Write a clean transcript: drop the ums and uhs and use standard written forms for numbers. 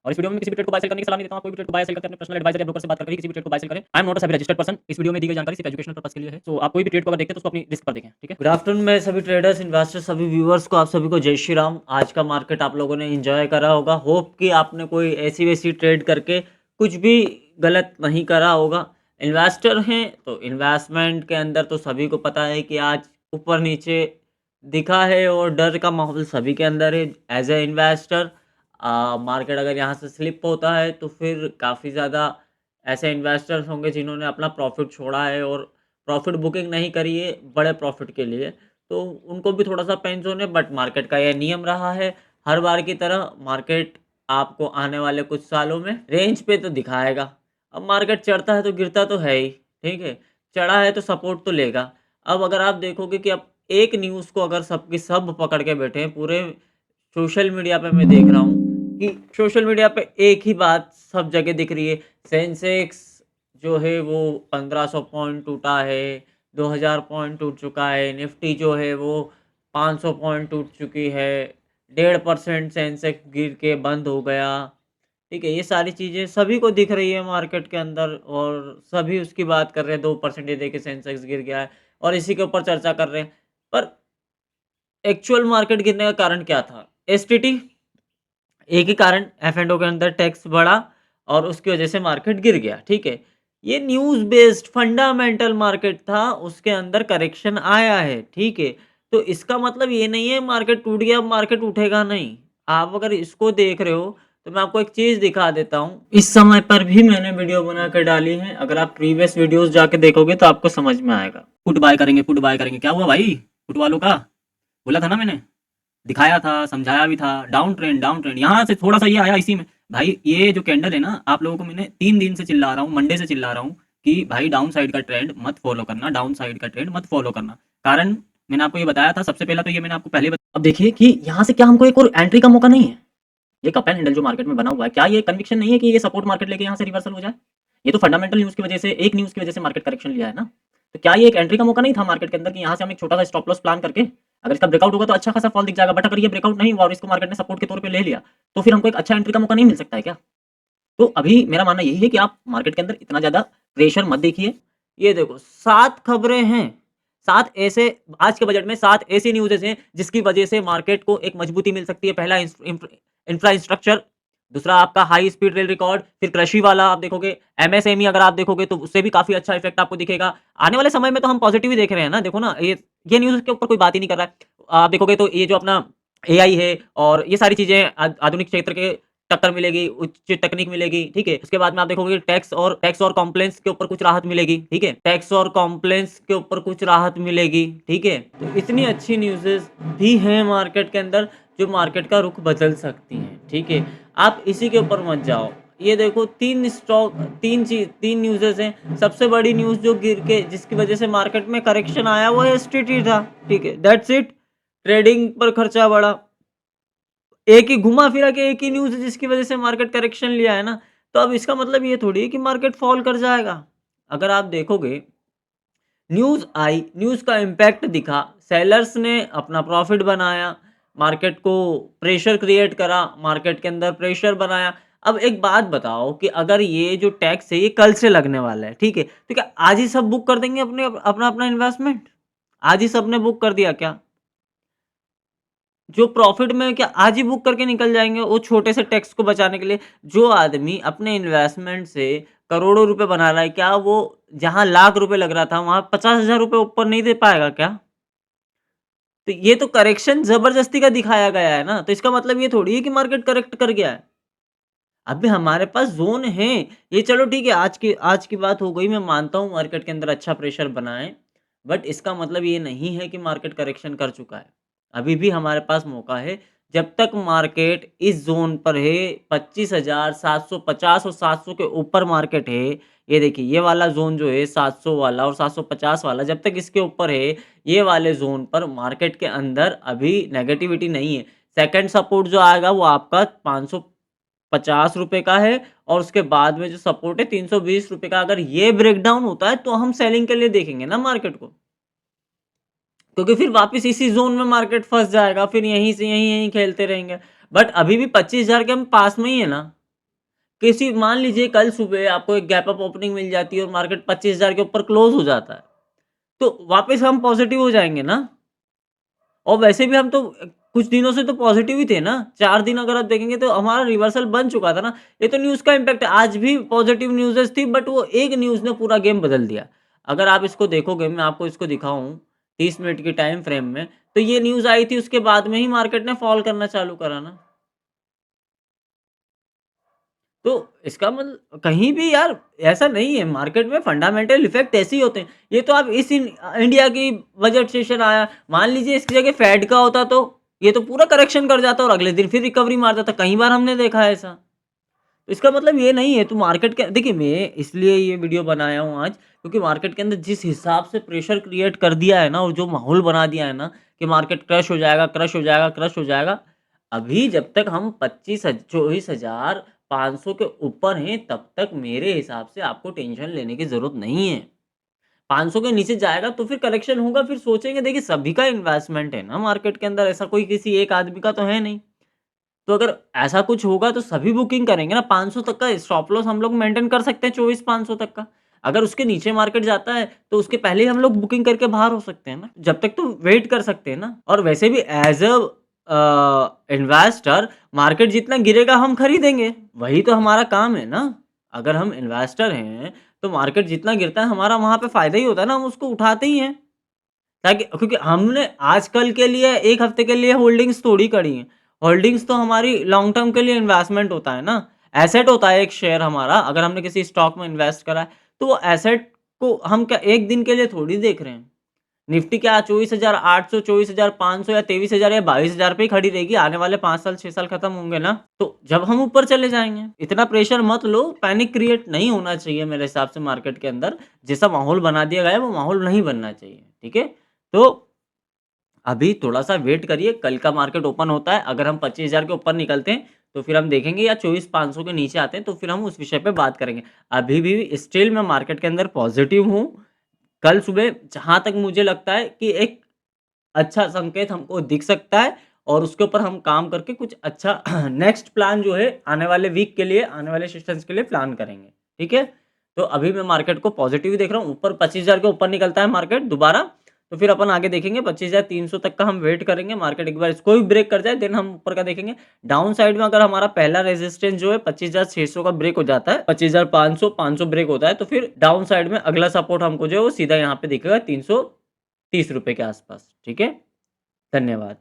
और इस वीडियो में किसी भी ट्रेड को बाय सेल करने की सलाह नहीं देता हूँ। कोई भी ट्रेड को बाय सेल करते हैं अपने पर्सनल एडवाइजर या ब्रोकर से बात करके किसी भी ट्रेड को बाय सेल करें। I am not a SEBI registered person. इस वीडियो में दी गई जानकारी सिर्फ एजुकेशनल पर्पस के लिए है। सो आप कोई भी ट्रेड को अगर देखते हैं तो उसको अपनी रिस्क पर देखें, ठीक है। गुड आफ्टरनून मेरे सभी ट्रेडर्स, इन्वेस्टर्स, सभी व्यूअर्स को, आप सभी को जय श्री राम। आज का मार्केट आप लोगों ने एंजॉय करा होगा। होप कि आपने कोई ऐसी वैसी ट्रेड करके कुछ भी गलत नहीं करा होगा। इन्वेस्टर हैं तो इन्वेस्टमेंट के अंदर तो सभी को पता है कि आज ऊपर नीचे दिखा है और डर का माहौल सभी के अंदर है। एज ए इन्वेस्टर मार्केट अगर यहाँ से स्लिप होता है तो फिर काफ़ी ज़्यादा ऐसे इन्वेस्टर्स होंगे जिन्होंने अपना प्रॉफिट छोड़ा है और प्रॉफिट बुकिंग नहीं करी है बड़े प्रॉफिट के लिए, तो उनको भी थोड़ा सा पेन जोन है। बट मार्केट का यह नियम रहा है, हर बार की तरह मार्केट आपको आने वाले कुछ सालों में रेंज पे तो दिखाएगा। अब मार्केट चढ़ता है तो गिरता तो है ही, ठीक है। चढ़ा है तो सपोर्ट तो लेगा। अब अगर आप देखोगे कि अब एक न्यूज़ को अगर सबकी सब पकड़ के बैठे हैं पूरे सोशल मीडिया पे, मैं देख रहा हूँ कि सोशल मीडिया पे एक ही बात सब जगह दिख रही है। सेंसेक्स जो है वो 1500 पॉइंट टूटा है, 2000 पॉइंट टूट चुका है। निफ्टी जो है वो 500 पॉइंट टूट चुकी है। 1.5% सेंसेक्स गिर के बंद हो गया, ठीक है। ये सारी चीज़ें सभी को दिख रही है मार्केट के अंदर और सभी उसकी बात कर रहे हैं। 2% ये देखिए सेंसेक्स गिर गया है और इसी के ऊपर चर्चा कर रहे हैं। पर एक्चुअल मार्केट गिरने का कारण क्या था? एसटीटी एक ही कारण, एफ एंड ओ के अंदर टैक्स बढ़ा और उसकी वजह से मार्केट गिर गया, ठीक है। ये न्यूज़ बेस्ड फंडामेंटल मार्केट था, उसके अंदर करेक्शन आया है, ठीक है। तो इसका मतलब ये नहीं है मार्केट टूट गया, अब मार्केट उठेगा नहीं। आप अगर इसको देख रहे हो तो मैं आपको एक चीज़ दिखा देता हूँ। इस समय पर भी मैंने वीडियो बना कर डाली है, अगर आप प्रीवियस वीडियोस जाके देखोगे तो आपको समझ में आएगा। पुट बाय करेंगे, पुट बाय करेंगे, क्या हुआ भाई? पुट वालों का बोला था ना मैंने, दिखाया था, समझाया भी था। डाउन ट्रेंड, डाउन ट्रेंड, यहाँ से थोड़ा सा ये आया इसी में। भाई ये जो कैंडल है ना, आप लोगों को मैंने 3 दिन से चिल्ला रहा हूँ, मंडे से चिल्ला रहा हूँ कि भाई डाउन साइड का ट्रेंड मत फॉलो करना, डाउन साइड का ट्रेंड मत फॉलो करना। कारण मैंने आपको ये बताया था। सबसे पहला तो ये मैंने आपको पहले अब देखिए कि यहाँ से क्या हमको एक और एंट्री का मौका नहीं है। ये कप एंड हैंडल जो मार्केट में बना हुआ है, क्या ये कन्विक्शन नहीं है कि ये सपोर्ट मार्केट लेके यहाँ से रिवर्सल हो जाए? ये तो फंडामेंटल न्यूज़ की वजह से, एक न्यूज़ की वजह से मार्केट करेक्शन लिया है ना। तो क्या ये एक एंट्री का मौका नहीं था मार्केट के अंदर कि यहाँ से हम एक छोटा सा स्टॉप लॉस प्लान करके अगर इसका ब्रेकआउट होगा तो अच्छा खासा फॉल दिख जाएगा। बट अगर ये ब्रेकआउट नहीं हुआ और इसको मार्केट ने सपोर्ट के तौर पे ले लिया तो फिर हमको एक अच्छा एंट्री का मौका नहीं मिल सकता है क्या? तो अभी मेरा मानना यही है कि आप मार्केट के अंदर इतना ज़्यादा प्रेशर मत देखिए। ये देखो 7 खबरें हैं, 7 ऐसे आज के बजट में 7 ऐसी न्यूज़ेज़ हैं जिसकी वजह से मार्केट को एक मजबूती मिल सकती है। पहला इंफ्रास्ट्रक्चर, दूसरा आपका हाई स्पीड रेल रिकॉर्ड, फिर कृषि वाला आप देखोगे, एमएसएमई अगर आप देखोगे तो उससे भी काफ़ी अच्छा इफेक्ट आपको दिखेगा। आने वाले समय में तो हम पॉजिटिव ही देख रहे हैं ना, देखो ना ये न्यूज़ के ऊपर कोई बात ही नहीं कर रहा है। आप देखोगे तो ये जो अपना एआई है और ये सारी चीज़ें आधुनिक क्षेत्र के टक्कर मिलेगी, उच्च तकनीक मिलेगी, ठीक है। उसके बाद में आप देखोगे टैक्स और कॉम्प्लायंस के ऊपर कुछ राहत मिलेगी, ठीक है। टैक्स और कॉम्प्लायंस के ऊपर कुछ राहत मिलेगी, ठीक है। तो इतनी अच्छी न्यूज़ेज़ भी हैं मार्केट के अंदर जो मार्केट का रुख बदल सकती हैं, ठीक है। आप इसी के ऊपर मत जाओ। ये देखो 3 न्यूज़ेज़ हैं। सबसे बड़ी न्यूज़ जो गिर के जिसकी वजह से मार्केट में करेक्शन आया वो एसटीटी था, ठीक है। That's it. ट्रेडिंग पर खर्चा बढ़ा। एक ही घुमा फिरा के एक ही न्यूज़ है जिसकी वजह से मार्केट करेक्शन लिया है ना, तो अब इसका मतलब ये थोड़ी है कि मार्केट फॉल कर जाएगा। अगर आप देखोगे न्यूज़ आई, न्यूज़ का इम्पैक्ट दिखा, सेलर्स ने अपना प्रॉफिट बनाया, मार्केट को प्रेशर क्रिएट करा, मार्केट के अंदर प्रेशर बनाया। अब एक बात बताओ कि अगर ये जो टैक्स है ये कल से लगने वाला है, ठीक है, तो क्या आज ही सब बुक कर देंगे अपना इन्वेस्टमेंट? आज ही सबने बुक कर दिया क्या? जो प्रॉफिट में क्या आज ही बुक करके निकल जाएँगे वो छोटे से टैक्स को बचाने के लिए? जो आदमी अपने इन्वेस्टमेंट से करोड़ों रुपए बना रहा है, क्या वो जहाँ लाख रुपए लग रहा था वहाँ 50,000 रुपए ऊपर नहीं दे पाएगा क्या? तो ये तो करेक्शन ज़बरदस्ती का दिखाया गया है ना, तो इसका मतलब ये थोड़ी है कि मार्केट करेक्ट कर गया है। अभी हमारे पास ज़ोन है, ये चलो ठीक है आज की बात हो गई, मैं मानता हूँ मार्केट के अंदर अच्छा प्रेशर बना है, बट इसका मतलब ये नहीं है कि मार्केट करेक्शन कर चुका है। अभी भी हमारे पास मौका है, जब तक मार्केट इस ज़ोन पर है 25,750 और 700 के ऊपर मार्केट है, ये देखिए ये वाला ज़ोन जो है 700 वाला और 750 वाला जब तक इसके ऊपर है, ये वाले ज़ोन पर मार्केट के अंदर अभी नेगेटिविटी नहीं है। सेकंड सपोर्ट जो आएगा वो आपका 550 का है और उसके बाद में जो सपोर्ट है 320 का। अगर ये ब्रेकडाउन होता है तो हम सेलिंग के लिए देखेंगे ना मार्केट को, क्योंकि फिर वापस इसी जोन में मार्केट फंस जाएगा, फिर यहीं से यहीं यहीं खेलते रहेंगे। बट अभी भी 25,000 के हम पास में ही है ना, किसी मान लीजिए कल सुबह आपको एक गैप अप ओपनिंग मिल जाती है और मार्केट 25,000 के ऊपर क्लोज हो जाता है, तो वापस हम पॉजिटिव हो जाएँगे ना। और वैसे भी हम तो कुछ दिनों से तो पॉजिटिव ही थे ना, 4 दिन अगर आप देखेंगे तो हमारा रिवर्सल बन चुका था ना। ये तो न्यूज़ का इम्पैक्ट है, आज भी पॉजिटिव न्यूज़ेज़ थी बट वो एक न्यूज़ ने पूरा गेम बदल दिया। अगर आप इसको देखोगे, मैं आपको इसको दिखाऊँ 30 मिनट की टाइम फ्रेम में, तो ये न्यूज़ आई थी उसके बाद में ही मार्केट ने फॉल करना चालू करा ना। तो इसका मतलब कहीं भी यार ऐसा नहीं है, मार्केट में फंडामेंटल इफेक्ट ऐसे ही होते हैं। ये तो आप इंडिया की बजट सेशन आया, मान लीजिए इसकी जगह फेड का होता तो ये तो पूरा करेक्शन कर जाता और अगले दिन फिर रिकवरी मार जाता। कई बार हमने देखा है ऐसा। तो इसका मतलब ये नहीं है तो मार्केट के देखिए, मैं इसलिए ये वीडियो बनाया हूँ आज, क्योंकि मार्केट के अंदर जिस हिसाब से प्रेशर क्रिएट कर दिया है ना और जो माहौल बना दिया है ना कि मार्केट क्रश हो जाएगा, क्रश हो जाएगा, क्रश हो जाएगा। अभी जब तक हम 24,500 के ऊपर हैं, तब तक मेरे हिसाब से आपको टेंशन लेने की ज़रूरत नहीं है। 500 के नीचे जाएगा तो फिर करेक्शन होगा, फिर सोचेंगे। देखिए, सभी का इन्वेस्टमेंट है ना मार्केट के अंदर, ऐसा कोई किसी एक आदमी का तो है नहीं। तो अगर ऐसा कुछ होगा तो सभी बुकिंग करेंगे ना। 500 तक का स्टॉप लॉस हम लोग मेंटेन कर सकते हैं, 24,500 तक का। अगर उसके नीचे मार्केट जाता है तो उसके पहले ही हम लोग बुकिंग करके बाहर हो सकते हैं ना। जब तक तो वेट कर सकते हैं ना। और वैसे भी एज इन्वेस्टर, मार्केट जितना गिरेगा हम खरीदेंगे, वही तो हमारा काम है ना। अगर हम इन्वेस्टर हैं तो मार्केट जितना गिरता है हमारा वहां पे फायदा ही होता है ना, हम उसको उठाते ही हैं। ताकि क्योंकि हमने आजकल के लिए 1 हफ्ते के लिए होल्डिंग्स थोड़ी करी हैं। होल्डिंग्स तो हमारी लॉन्ग टर्म के लिए इन्वेस्टमेंट होता है ना। एसेट होता है एक शेयर हमारा, अगर हमने किसी स्टॉक में इन्वेस्ट करा है, तो वो एसेट को हम क्या 1 दिन के लिए थोड़ी देख रहे हैं। निफ्टी क्या 24,800, 24,500 या 23,000 या 22,000 पे ही खड़ी रहेगी। आने वाले 5 साल, 6 साल खत्म होंगे ना, तो जब हम ऊपर चले जाएँगे। इतना प्रेशर मत लो, पैनिक क्रिएट नहीं होना चाहिए मेरे हिसाब से मार्केट के अंदर। जैसा माहौल बना दिया गया है, वो माहौल नहीं बनना चाहिए, ठीक है? तो अभी थोड़ा-सा वेट करिए, कल का मार्केट ओपन होता है, अगर हम 25,000 के ऊपर निकलते हैं, तो फिर हम देखेंगे, या 24,500 के नीचे आते हैं, तो फिर हम उस विषय पे बात करेंगे। अभी भी स्टिल मैं मार्केट के अंदर पॉज़िटिव हूँ। कल सुबह जहाँ तक मुझे लगता है कि एक अच्छा संकेत हमको दिख सकता है और उसके ऊपर हम काम करके कुछ अच्छा नेक्स्ट प्लान जो है आने वाले वीक के लिए, आने वाले सेशंस के लिए प्लान करेंगे, ठीक है? तो अभी मैं मार्केट को पॉजिटिव ही देख रहा हूँ। ऊपर 25,000 के ऊपर निकलता है मार्केट दोबारा, तो फिर अपन आगे देखेंगे। 25,300 तक का हम वेट करेंगे। मार्केट एक बार इसको भी ब्रेक कर जाए, देन हम ऊपर का देखेंगे। डाउन साइड में अगर हमारा पहला रेजिस्टेंस जो है 25,600 का ब्रेक हो जाता है, 25,500, 500 ब्रेक होता है, तो फिर डाउन साइड में अगला सपोर्ट हमको जो है वो सीधा यहाँ पे दिखेगा 330 रुपए के आसपास, ठीक है? धन्यवाद।